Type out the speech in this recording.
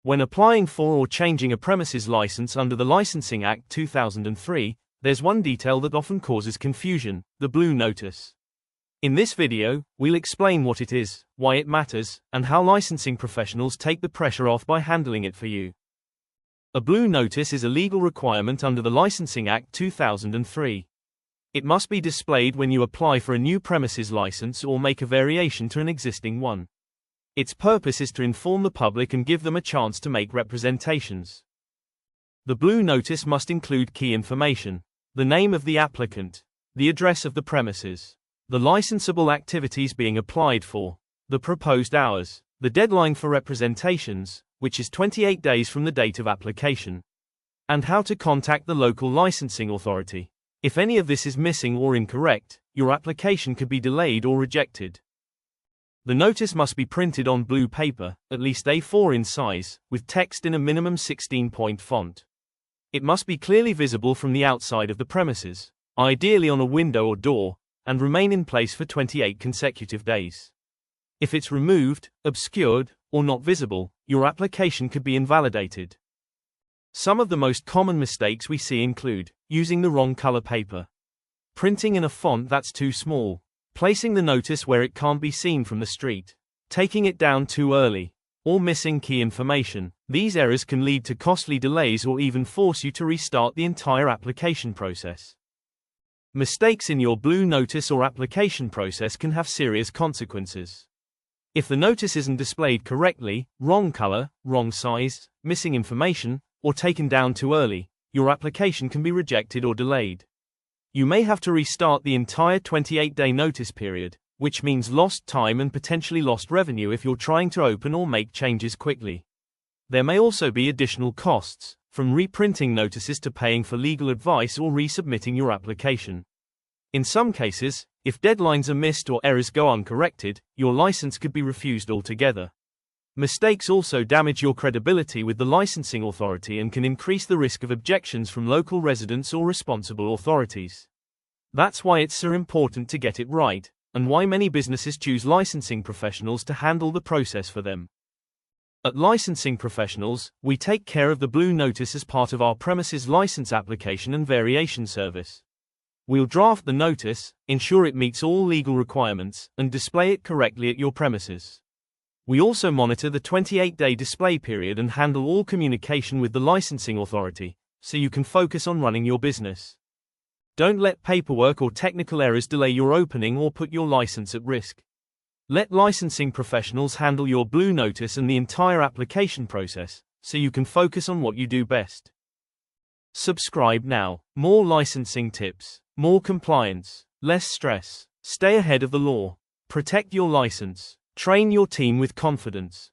When applying for or changing a premises license under the Licensing Act 2003, there's one detail that often causes confusion: the Blue Notice. In this video, we'll explain what it is, why it matters, and how licensing professionals take the pressure off by handling it for you. A Blue Notice is a legal requirement under the Licensing Act 2003. It must be displayed when you apply for a new premises license or make a variation to an existing one. Its purpose is to inform the public and give them a chance to make representations. The Blue Notice must include key information: the name of the applicant, the address of the premises, the licensable activities being applied for, the proposed hours, the deadline for representations, which is 28 days from the date of application, and how to contact the local licensing authority. If any of this is missing or incorrect, your application could be delayed or rejected. The notice must be printed on blue paper, at least A4 in size, with text in a minimum 16-point font. It must be clearly visible from the outside of the premises, ideally on a window or door, and remain in place for 28 consecutive days. If it's removed, obscured, or not visible, your application could be invalidated. Some of the most common mistakes we see include using the wrong color paper, printing in a font that's too small, placing the notice where it can't be seen from the street, taking it down too early, or missing key information. These errors can lead to costly delays or even force you to restart the entire application process. Mistakes in your Blue Notice or application process can have serious consequences. If the notice isn't displayed correctly, wrong color, wrong size, missing information, or taken down too early, your application can be rejected or delayed. You may have to restart the entire 28-day notice period, which means lost time and potentially lost revenue if you're trying to open or make changes quickly. There may also be additional costs, from reprinting notices to paying for legal advice or resubmitting your application. In some cases, if deadlines are missed or errors go uncorrected, your license could be refused altogether. Mistakes also damage your credibility with the licensing authority and can increase the risk of objections from local residents or responsible authorities. That's why it's so important to get it right, and why many businesses choose licensing professionals to handle the process for them. At Licensing Professionals, we take care of the Blue Notice as part of our premises license application and variation service. We'll draft the notice, ensure it meets all legal requirements, and display it correctly at your premises. We also monitor the 28-day display period and handle all communication with the licensing authority, so you can focus on running your business. Don't let paperwork or technical errors delay your opening or put your license at risk. Let licensing professionals handle your Blue Notice and the entire application process, so you can focus on what you do best. Subscribe now. More licensing tips, more compliance, less stress. Stay ahead of the law. Protect your license. Train your team with confidence.